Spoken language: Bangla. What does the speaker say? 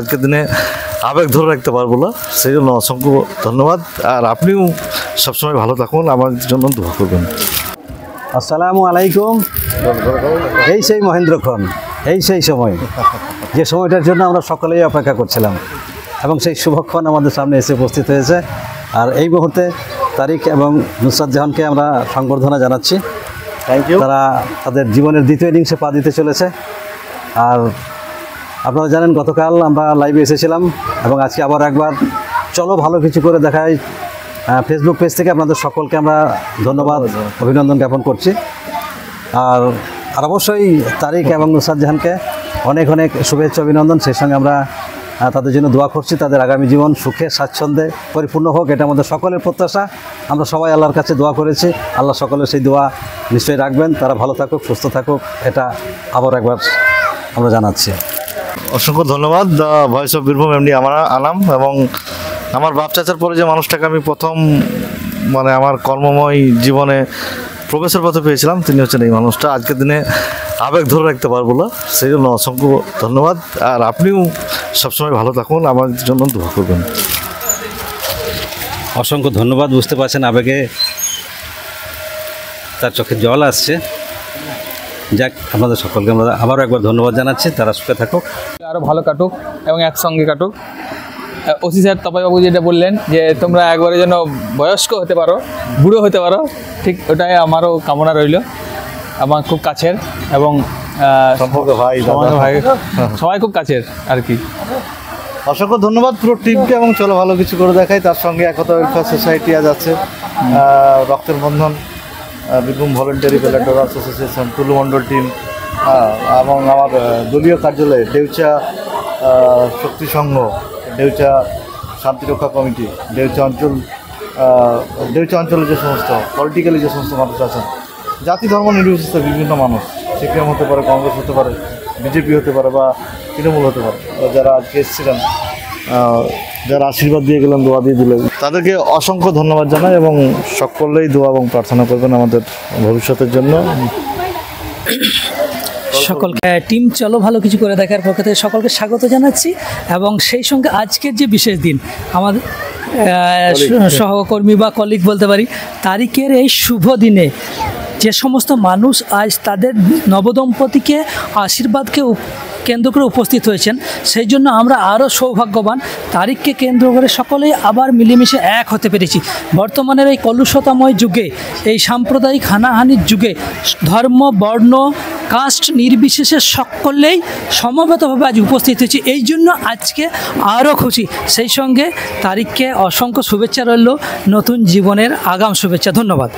আজকের দিনে আবেগ ধরে রাখতে পারবো না, সেই জন্য অসংখ্য ধন্যবাদ। আর আপনিও সবসময় ভালো থাকুন, আমার জন্য দোয়া করবেন। আসসালামু আলাইকুম। এই সেই মহেন্দ্রক্ষণ, এই সেই সময়, যে সময়টার জন্য আমরা সকলেই অপেক্ষা করছিলাম এবং সেই শুভক্ষণ আমাদের সামনে এসে উপস্থিত হয়েছে। আর এই মুহূর্তে তারিক এবং নুসরাত জাহানকে আমরা সংবর্ধনা জানাচ্ছি। Thank you. তারা তাদের জীবনের দ্বিতীয় ইনিংসে পা দিতে চলেছে। আর আপনারা জানেন গতকাল আমরা লাইভে এসেছিলাম এবং আজকে আবার একবার চলো ভালো কিছু করে দেখাই ফেসবুক পেজ থেকে আপনাদের সকলকে আমরা ধন্যবাদ অভিনন্দন জ্ঞাপন করছি। আর অবশ্যই তারিক এবং নুসরাত জাহানকে অনেক অনেক শুভেচ্ছা অভিনন্দন। সেই সঙ্গে আমরা তাদের জন্য দোয়া করছি, তাদের আগামী জীবন সুখে স্বাচ্ছন্দ্যে পরিপূর্ণ হোক, এটা আমাদের সকলের প্রত্যাশা। আমরা সবাই আল্লাহর কাছে দোয়া করেছি, আল্লাহ সকলের সেই দোয়া নিশ্চয়ই রাখবেন। তারা ভালো থাকুক, সুস্থ থাকুক, এটা আবার একবার আমরা জানাচ্ছি। অসংখ্য ধন্যবাদ। ভয়েস অফ বীরভূম এমডি আমার আনাম এবং আমার বাপ চাচার পরে যে মানুষটাকে আমি প্রথম আমার কর্মময় জীবনে প্রবেশের পথে পেয়েছিলাম, তিনি হচ্ছেন এই মানুষটা। আজকের দিনে আবেগ ধরে রাখতে পারবো না, সেই জন্য অসংখ্য ধন্যবাদ। আর আপনিও সবসময় ভালো থাকুন, আমার জন্য দোয়া করবেন। অসংখ্য ধন্যবাদ। বুঝতে পারছেন আবেগে তার চোখে জল আসছে। যাক, আপনাদের সকলকে আমরা আবারও একবার ধন্যবাদ জানাচ্ছি। তারা সুখে থাকুক, আরও ভালো কাটুক এবং একসঙ্গে কাটুক। ওসি স্যার তপয়বাবু যেটা বললেন যে তোমরা একবারে যেন বয়স্ক হতে পারো, বুড়ো হতে পারো, ঠিক ওটাই আমারও কামনা রইল। আমার খুব কাছের এবং ভাই সবাই খুব কাছের আর কি। অসংখ্য ধন্যবাদ পুরো টিমকে এবং চলো ভালো কিছু করে দেখাই। তার সঙ্গে একতা ওয়েলফেয়ার সোসাইটি আজ আছে, রক্তের বন্ধন, বীরভূম ভলেন্টারি ভলেন্টার অ্যাসোসিয়েশন, টুলু মণ্ডল টিম এবং আমার দলীয় কার্যালয়ে ডেউচা শক্তি সংঘ, ডেউচা শান্তিরক্ষা কমিটি, ডেউচা অঞ্চলে যে সমস্ত পলিটিক্যালি যে সমস্ত মানুষ আছেন, জাতি ধর্ম নির্বিশেষে বিভিন্ন মানুষ, সিপিএম হতে পারে, কংগ্রেস হতে পারে, বিজেপি হতে পারে বা তৃণমূল হতে পারে, যারা আজকে এসেছিলেন, যারা আশীর্বাদ দিয়ে গেলেন, দোয়া দিয়ে দিলেন, তাদেরকে অসংখ্য ধন্যবাদ জানাই এবং সকলেই দোয়া এবং প্রার্থনা করবেন আমাদের ভবিষ্যতের জন্য। সকলকে টিম চলো ভালো কিছু করে দেখার পক্ষ থেকে সকলকে স্বাগত জানাচ্ছি এবং সেই সঙ্গে আজকের যে বিশেষ দিন আমাদের সহকর্মী বা কলিগ বলতে পারি, তারিখের এই শুভ দিনে যে সমস্ত মানুষ আজ তাদের নবদম্পতিকে আশীর্বাদকে কেন্দ্র করে উপস্থিত হয়েছেন, সেই জন্য আমরা আরও সৌভাগ্যবান। তারিখকে কেন্দ্র করে সকলেই আবার মিলেমিশে এক হতে পেরেছি। বর্তমানের এই কলুষতাময় যুগে, এই সাম্প্রদায়িক হানাহানির যুগে ধর্ম, বর্ণ, কাস্ট নির্বিশেষে সকলেই সমবেতভাবে আজ উপস্থিত হয়েছি। এই জন্য আজকে আরও খুশি। সেই সঙ্গে তারিখকে অসংখ্য শুভেচ্ছা রইল, নতুন জীবনের আগাম শুভেচ্ছা। ধন্যবাদ।